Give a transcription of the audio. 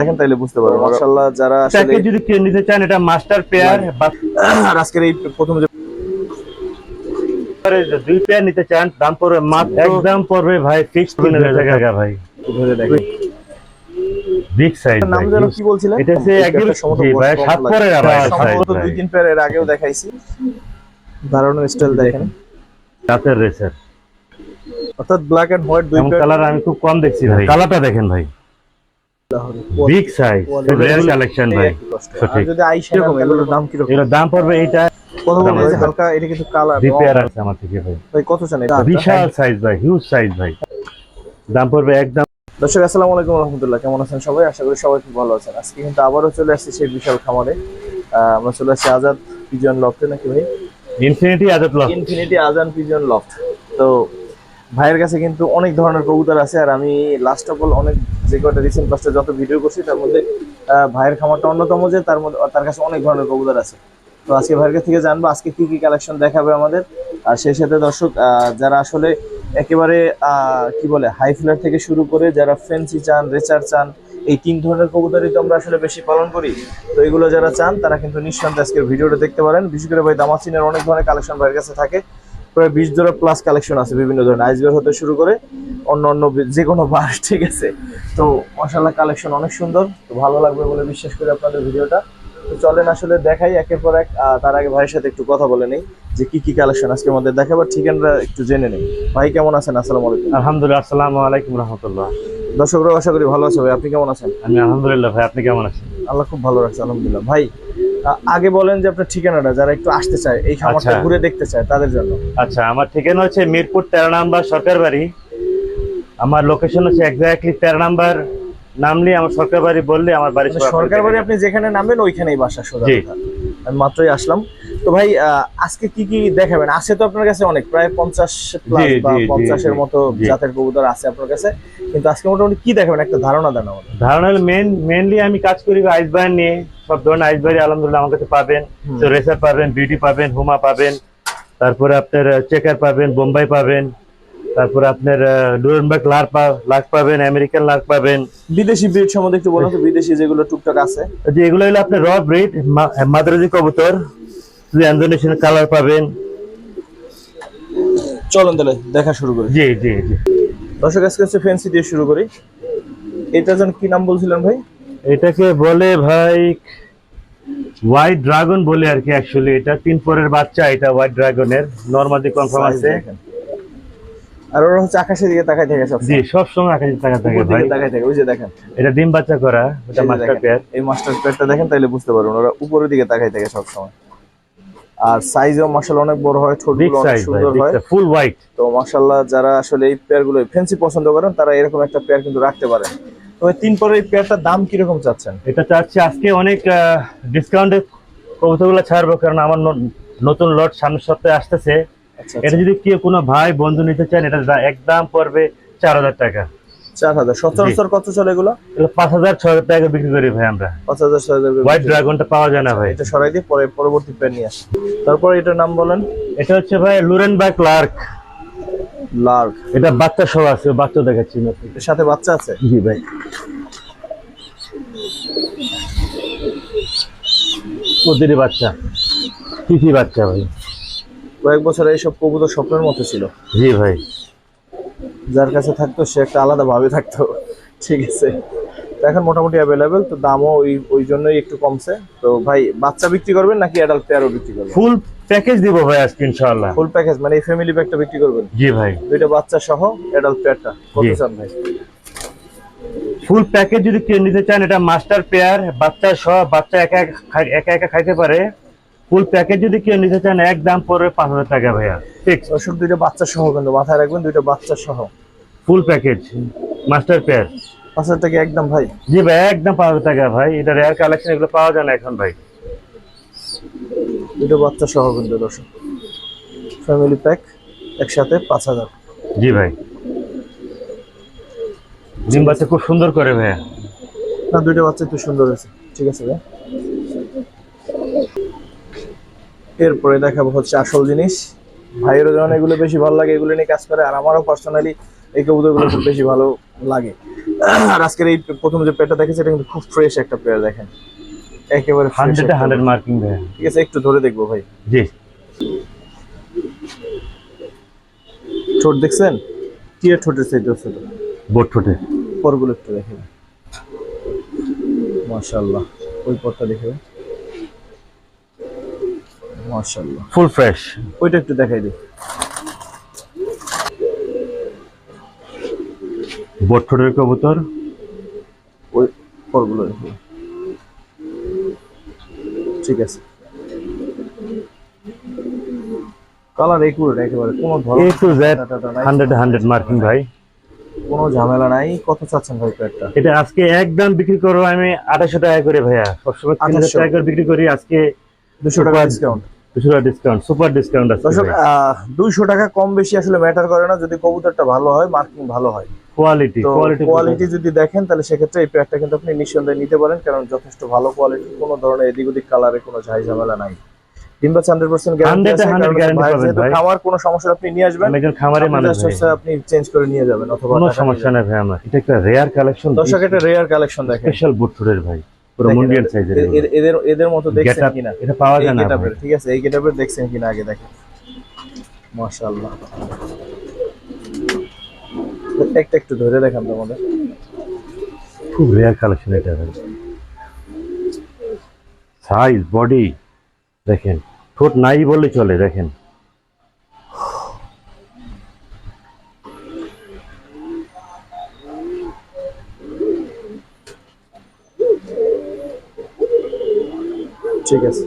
দেখেন তাইলে বুঝতে পারবেন মাশাআল্লাহ যারা আসলে যদি কেউ নিতে চান এটা মাস্টার পেয়ার আর আজকের এই প্রথম যে দুই পেয়ার নিতে চান দাম পড়বে মাত্র একদম পড়বে ভাই ফিক্সড 3000 টাকা ভাই ধরে দেখেন বিগ সাইজ নাম যেন কি বলছিলেন এটা সে একদম ভাই সাত পরে সম্ভবত দুই তিন পেয়ার এর আগেও দেখাইছি দারুণ স্টাইল দেখেন রাতের রেসার অর্থাৎ ব্ল্যাক এন্ড হোয়াইট দুই পেয়ার কালার আমি খুব কম দেখছি ভাই কালারটা দেখেন ভাই বিগ সাইজ রেয়ার কালেকশন ভাই সঠিক যদি আইসা এরকম এগুলোর দাম কি রকম এর দাম পড়বে এইটা কথা বলতে হালকা এটা কিন্তু কালার দুই পেয়ার আছে আমার থেকে ভাই ভাই কত চান এটা বিশাল সাইজ ভাই হিউজ সাইজ ভাই দাম পড়বে একদম। দর্শক আসসালামু আলাইকুম ওয়া রাহমাতুল্লাহ, কেমন আছেন সবাই? আশা করি সবাই খুব ভালো আছেন। আজকে কিন্তু আবারও চলে আসছি সেই বিশাল খামারে। আমরা চলে আসছি আজাদ পিজন লফটে নাকি ভাই? Infinity Azad loft, infinity Azad pigeon loft. তো ভাইয়ের কাছে কিন্তু অনেক ধরনের কবুতর আছে, আর আমি লাস্ট অফ অল অনেক যে কয়টা রিসেন্ট পাস্টে যত ভিডিও করছি তার মধ্যে ভাইয়ের খামারটা অন্যতম, যে তার কাছে অনেক ধরনের কবুতর আছে। তো আজকে ভাইয়ের কাছ থেকে জানবো আজকে কি কি কালেকশন দেখাবে আমাদের। আর সেই সাথে দর্শক যারা আসলে একেবারে কি বলে হাই ফ্লার থেকে শুরু করে যারা ফেন্সি চান, রেচার চান, এই তিন ধরনের কবুতরই তো আমরা আসলে বেশি পালন করি। তো এগুলো যারা চান তারা কিন্তু নিঃসন্দেহে আজকের ভিডিওটা দেখতে পারেন। বিশেষ করে ভাই দামাচিনের অনেক ধরনের কালেকশন ভাইয়ের কাছে থাকে, প্রায় 20 জোড়া প্লাস কালেকশন আছে বিভিন্ন ধরনের আইসবের হতে শুরু করে অন্য অন্য যে কোনো বার, ঠিক আছে? তো মাশাআল্লাহ কালেকশন অনেক সুন্দর, তো ভালো লাগবে বলে বিশ্বাস করি আপনাদের ভিডিওটা। তো চলেন আসলে দেখাই একের পর এক। তার আগে ভাইয়ের সাথে একটু কথা বলে নেই যে কি কি কালেকশন আজকে আমাদের দেখাবার, ঠিকানাটা একটু জেনে নেই। ভাই কেমন আছেন? আসসালামু আলাইকুম। আলহামদুলিল্লাহ, আসসালামু আলাইকুম রাহমাতুল্লাহ। দর্শকরা আশা করি ভালো আছে। ভাই আপনি কেমন আছেন? আমি আলহামদুলিল্লাহ ভাই, আপনি কেমন আছেন? আল্লাহ খুব ভালো রাখছে আলহামদুলিল্লাহ। ভাই আগে বলেন যে আপনার ঠিকানাটা, যারা একটু আসতে চায় এই খামারটা ঘুরে দেখতে চায় তাদের জন্য। আচ্ছা, আমার ঠিকানা হচ্ছে মিরপুর 13 নম্বর সরকার বাড়ি। আমার লোকেশন হচ্ছে এক্স্যাক্টলি 13 নম্বর নামলে আমার সরকার বাড়ি বললে আমার বাড়ি। সরকার বাড়ি আপনি যেখানে নামবেন ওইখানেই বাসা সোজা কথা। আমি মাত্রই আসলাম। তো ভাই আজকে কি কি দেখাবেন? আছে তো আপনার কাছে অনেক, প্রায় 50 প্লাস বা 50 এর মতো জাতের কবুতর আছে আপনার কাছে, কিন্তু আজকে মোটামুটি কি দেখাবেন একটা ধারণা দেন আমাদের। ধারণা হলো মেইনলি আমি কাজ করি আইসবাই নিয়ে, সব ধরনের আইসবাই আলহামদুলিল্লাহ আমার কাছে পাবেন। তো রেসার পাবেন, বিউটি পাবেন, হুমা পাবেন, তারপরে আপনার চেকার পাবেন, বোম্বাই পাবেন, তারপরে আপনার ডুরেনবার্গ লার্ক পাবেন, আমেরিকান লার্ক পাবেন। বিদেশি ব্রিড সম্বন্ধে একটু বলুন তো, বিদেশি যেগুলো টুকটাক আছে। যে এগুলো হলো আপনার র ব্রিড মাদ্রাজি কবুতর, ইন্দোনেশিয়ান কালার পাবেন। চলুন তাহলে দেখা শুরু করি। জি জি জি। দর্শক আজকে হচ্ছে ফেন্সি দিয়ে শুরু করি। এটা যেন কি নাম বলছিলেন ভাই? এটাকে বলে ভাই হোয়াইট ড্রাগন বলে আর কি। অ্যাকচুয়ালি এটা 3 পরের বাচ্চা, এটা হোয়াইট ড্রাগনের নরমালি কনফার্ম আছে। আর ওরা হচ্ছে আকাশের দিকে তাকায় থাকে সব। জি, সব সময় আকাশের দিকে তাকায় থাকে ভাই, তাকায় থাকে। ওই যে দেখেন এটা ডিম বাচ্চা করা, এটা মাস্টার পেয়ার। এই মাস্টার পেয়ারটা দেখেন তাইলে বুঝতে পারবেন ওরা উপরের দিকে তাকায় থাকে সব সময়। আর সাইজও মাশাআল্লাহ অনেক বড় হয়, ঠোঁটগুলো অনেক সুন্দর হয়, ফুল হোয়াইট। তো মাশাআল্লাহ যারা আসলে এই পেয়ারগুলো ফ্যান্সি পছন্দ করেন তারা এরকম একটা পেয়ার কিন্তু রাখতে পারেন। তো এই 3 পরের এই পেয়ারটার দাম কি রকম চাচ্ছেন? এটা চাচ্ছি আজকে অনেক ডিসকাউন্টে কবুতরগুলো ছাড়বো, কারণ আমার নতুন লট সামনের সপ্তাহে আসতেছে। এটা যদি কেউ কোনো ভাই বন্ধু নিতে চান এটা একদম পড়বে 4000 টাকা। 4000 সচরাচর কত চলে এগুলো? 5000 6000 টাকা বিক্রি করি ভাই আমরা। 5000 6000 হোয়াইট ড্রাগনটা পাওয়া যায় না ভাই। এটা সরাই দিয়ে পরে পরবর্তী পেয়ার নিয়ে আসি। তারপর এটার নাম বলেন। এটা হচ্ছে ভাই লুরেনবার্গ লার্ক। এটা বাচ্চা সহ আছে, বাচ্চা দেখাচ্ছি না। এর সাথে বাচ্চা আছে? জি ভাই। ওদেরই বাচ্চা, কি বাচ্চা ভাই। কয়েক বছর এইসব কবুতর স্বপ্নের মতো ছিল। জি ভাই। যার কাছে থাকতো সে একটা আলাদা ভাবে থাকতো, ঠিক আছে? তো এখন মোটামুটি অ্যাভেলেবেল, তো দামও ওই জন্যই একটু কমছে। তো ভাই বাচ্চা বিক্রি করবেন নাকি অ্যাডাল্ট পেয়ারও বিক্রি করবেন? ফুল প্যাকেজ দিব ভাই আজকে ইনশাআল্লাহ। ফুল প্যাকেজ মানে এই ফ্যামিলি প্যাকটা বিক্রি করবেন? জি ভাই। দুইটা বাচ্চা সহ অ্যাডাল্ট পেয়ারটা কত চান ভাই? ফুল প্যাকেজ যদি কেউ নিতে চান এটা মাস্টার পেয়ার, বাচ্চা সহ, বাচ্চা একা একা খাইতে পারে। ফুল প্যাকেজ যদি কেউ নিতে চান একদম পড়বে 5000 টাকা ভাইয়া ফিক্স। শুধু দুইটা বাচ্চা সহ, কিন্তু মাথায় রাখবেন দুইটা বাচ্চা সহ ফুল প্যাকেজ মাস্টার পেয়ার 5000 টাকা একদম ভাই। জি ভাই, একদম 5000 টাকা ভাই। এটা রেয়ার কালেকশন, এগুলো পাওয়া যায় না এখন ভাই। দুটো বাচ্চা সহ কিন্তু দর্শক ফ্যামিলি প্যাক একসাথে 5000। জি ভাই। ডিম বাচ্চা খুব সুন্দর করে ভাইয়া। না দুইটা বাচ্চা একটু সুন্দর হয়েছে, ঠিক আছে ভাই। এরপরে দেখাবো হচ্ছে আসল জিনিস। ভাইয়েরও যেমন এগুলো বেশি ভালো লাগে, এগুলো নিয়ে কাজ করে, আর আমারও পার্সোনালি এই কবুতরগুলো খুব বেশি ভালো লাগে। আর আজকের এই প্রথম যে পেয়ারটা দেখেছি এটা কিন্তু খুব ফ্রেশ একটা পেয়ার, দেখেন একেবারে ফ্রেশ। 100 মার্কিং ভাইয়া। ঠিক আছে, একটু ধরে দেখবো ভাই। জি। ঠোঁট দেখছেন, টিয়ার ঠোঁটের চাইতে ছোট, বোট ঠোঁটে। পরগুলো একটু দেখে, মাশাআল্লাহ। ওই পরটা দেখে, মাশাআল্লাহ ফুল ফ্রেশ। ওইটা একটু দেখাই দিই। বোট ঠোঁটের কবুতর। ওই পরগুলো দেখে, ঠিক আছে। কালার একুরেট একেবারে, কোনো এ টু জেড নাই, 100 মার্কিং ভাই। কোনো ঝামেলা নাই। কত চাচ্ছেন ভাই পেয়ারটা? এটা আজকে একদম বিক্রি করবো আমি 2800 টাকা করে ভাইয়া। সবসময় 3000 টাকা করে বিক্রি করি, আজকে 200 টাকা ডিসকাউন্ট। 200 টাকা ডিসকাউন্ট, সুপার ডিসকাউন্ট আছে দর্শক, ভাই। 200 টাকা কম বেশি আসলে ম্যাটার করে না, যদি কবুতরটা ভালো হয়, মার্কিং ভালো হয়, কোয়ালিটি কোয়ালিটি যদি দেখেন তাহলে সেক্ষেত্রে এই পেয়ারটা কিন্তু আপনি নিঃসন্দেহে নিতে পারেন, কারণ যথেষ্ট ভালো কোয়ালিটি, কোনো ধরনের এদিক ওদিক কালারে কোনো ঝাই ঝামেলা নাই। ডিম্বাচ 100% গ্যারান্টি আছে, 100 কারণ guarantee ভাই পাবেন যেহেতু ভাই। খামার, কোনো সমস্যা আপনি নিয়ে আসবেন, আমি একজন খামারে আপনি মানুষ just ভাই, হচ্ছে আপনি চেঞ্জ করে নিয়ে যাবেন অথবা কোনো টাকা নিয়ে সমস্যা যাবেন। নাই ভাই আমার। এটা একটা রেয়ার কালেকশন। দর্শক, এটা রেয়ার কালেকশন দেখেন, স্পেশাল বুট ঠোঁটের ভাই, পুরো দেখেন, মুন্ডিয়ান সাইজের। এদের এদের মতো দেখছেন Getup, কিনা, এটা পাওয়া যায় এই না গেটআপের, ভাই। ঠিক আছে, এই গেটআপের দেখছেন কিনা আগে দেখেন, মাশাআল্লাহ। একটা একটু ধরে দেখান তো আমাদের। খুব রেয়ার কালেকশন এটা ভাই। সাইজ, বডি দেখেন, ঠোঁট নাই বললে চলে, দেখেন। ঠিক আছে।